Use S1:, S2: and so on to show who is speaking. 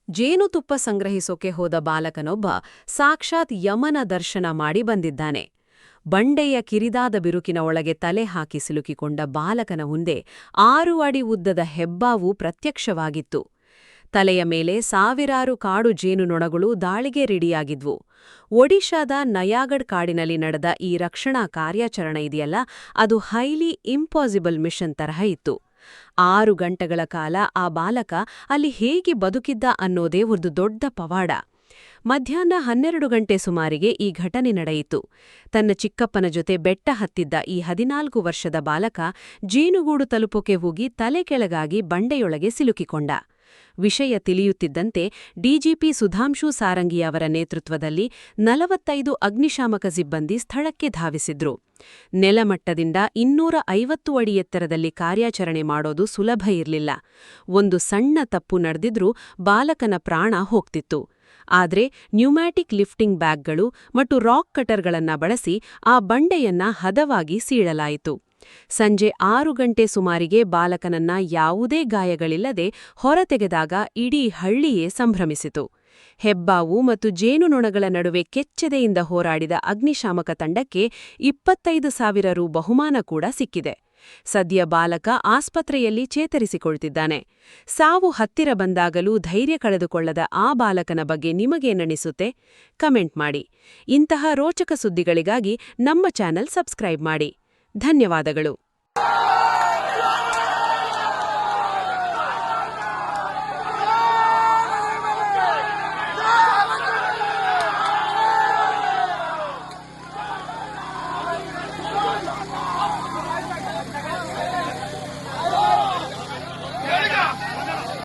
S1: ಜೇನುತುಪ್ಪ ಸಂಗ್ರಹಿಸೋಕೆ ಹೋದ ಬಾಲಕನೊಬ್ಬ ಸಾಕ್ಷಾತ್ ಯಮನ ದರ್ಶನ ಮಾಡಿ ಬಂದಿದ್ದಾನೆ. ಬಂಡೆಯ ಕಿರಿದಾದ ಬಿರುಕಿನ ಒಳಗೆ ತಲೆ ಹಾಕಿ ಸಿಲುಕಿಕೊಂಡ ಬಾಲಕನ ಮುಂದೆ 6 ಅಡಿ ಉದ್ದದ ಹೆಬ್ಬಾವು ಪ್ರತ್ಯಕ್ಷವಾಗಿತ್ತು. ತಲೆಯ ಮೇಲೆ ಸಾವಿರಾರು ಕಾಡು ಜೇನುನೊಣಗಳು ದಾಳಿಗೆ ರೆಡಿಯಾಗಿದ್ವು. ಒಡಿಶಾದ ನಯಾಗಢ್ ಕಾಡಿನಲ್ಲಿ ನಡೆದ ಈ ರಕ್ಷಣಾ ಕಾರ್ಯಾಚರಣೆ ಇದೆಯಲ್ಲ, ಅದು ಹೈಲಿ ಇಂಪಾಸಿಬಲ್ ಮಿಷನ್ ತರಹ ಇತ್ತು. 6 ಗಂಟೆಗಳ ಕಾಲ ಆ ಬಾಲಕ ಅಲ್ಲಿ ಹೇಗೆ ಬದುಕಿದ್ದ ಅನ್ನೋದೇ ಒಂದು ದೊಡ್ಡ ಪವಾಡ. ಮಧ್ಯಾಹ್ನ 12 ಗಂಟೆ ಸುಮಾರಿಗೆ ಈ ಘಟನೆ ನಡೆಯಿತು. ತನ್ನ ಚಿಕ್ಕಪ್ಪನ ಜೊತೆ ಬೆಟ್ಟ ಹತ್ತಿದ್ದ ಈ 14 ವರ್ಷದ ಬಾಲಕ ಜೇನುಗೂಡು ತಲುಪೋಕೆ ಹೋಗಿ ತಲೆ ಕೆಳಗಾಗಿ ಬಂಡೆಯೊಳಗೆ ಸಿಲುಕಿಕೊಂಡ. ವಿಷಯ ತಿಳಿಯುತ್ತಿದ್ದಂತೆ ಡಿಜಿಪಿ ಸುಧಾಂಶು ಸಾರಂಗಿ ಅವರ ನೇತೃತ್ವದಲ್ಲಿ 45 ಅಗ್ನಿಶಾಮಕ ಸಿಬ್ಬಂದಿ ಸ್ಥಳಕ್ಕೆ ಧಾವಿಸಿದ್ರು. ನೆಲಮಟ್ಟದಿಂದ 250 ಅಡಿ ಎತ್ತರದಲ್ಲಿ ಕಾರ್ಯಾಚರಣೆ ಮಾಡೋದು ಸುಲಭ ಇರಲಿಲ್ಲ. ಒಂದು ಸಣ್ಣ ತಪ್ಪು ನಡೆದಿದ್ರೂ ಬಾಲಕನ ಪ್ರಾಣ ಹೋಗ್ತಿತ್ತು. ಆದ್ರೆ ನ್ಯೂಮ್ಯಾಟಿಕ್ ಲಿಫ್ಟಿಂಗ್ ಬ್ಯಾಗ್ಗಳು ಮತ್ತು ರಾಕ್ ಕಟರ್ಗಳನ್ನ ಬಳಸಿ ಆ ಬಂಡೆಯನ್ನ ಹದವಾಗಿ ಸೀಳಲಾಯಿತು. ಸಂಜೆ 6 ಗಂಟೆ ಸುಮಾರಿಗೆ ಬಾಲಕನನ್ನ ಯಾವುದೇ ಗಾಯಗಳಿಲ್ಲದೆ ಹೊರತೆಗೆದಾಗ ಇಡೀ ಹಳ್ಳಿಯೇ ಸಂಭ್ರಮಿಸಿತು. ಹೆಬ್ಬಾವು ಮತ್ತು ಜೇನುನೊಣಗಳ ನಡುವೆ ಕೆಚ್ಚೆದೆಯಿಂದ ಹೋರಾಡಿದ ಅಗ್ನಿಶಾಮಕ ತಂಡಕ್ಕೆ 25,000 ರು ಬಹುಮಾನ ಕೂಡ ಸಿಕ್ಕಿದೆ. ಸದ್ಯ ಬಾಲಕ ಆಸ್ಪತ್ರೆಯಲ್ಲಿ ಚೇತರಿಸಿಕೊಳ್ತಿದ್ದಾನೆ. ಸಾವು ಹತ್ತಿರ ಬಂದಾಗಲೂ ಧೈರ್ಯ ಕಳೆದುಕೊಳ್ಳದ ಆ ಬಾಲಕನ ಬಗ್ಗೆ ನಿಮಗೇನನಿಸುತ್ತೆ? ಕಮೆಂಟ್ ಮಾಡಿ. ಇಂತಹ ರೋಚಕ ಸುದ್ದಿಗಳಿಗಾಗಿ ನಮ್ಮ ಚಾನೆಲ್ ಸಬ್ಸ್ಕ್ರೈಬ್ ಮಾಡಿ. ಧನ್ಯವಾದಗಳು.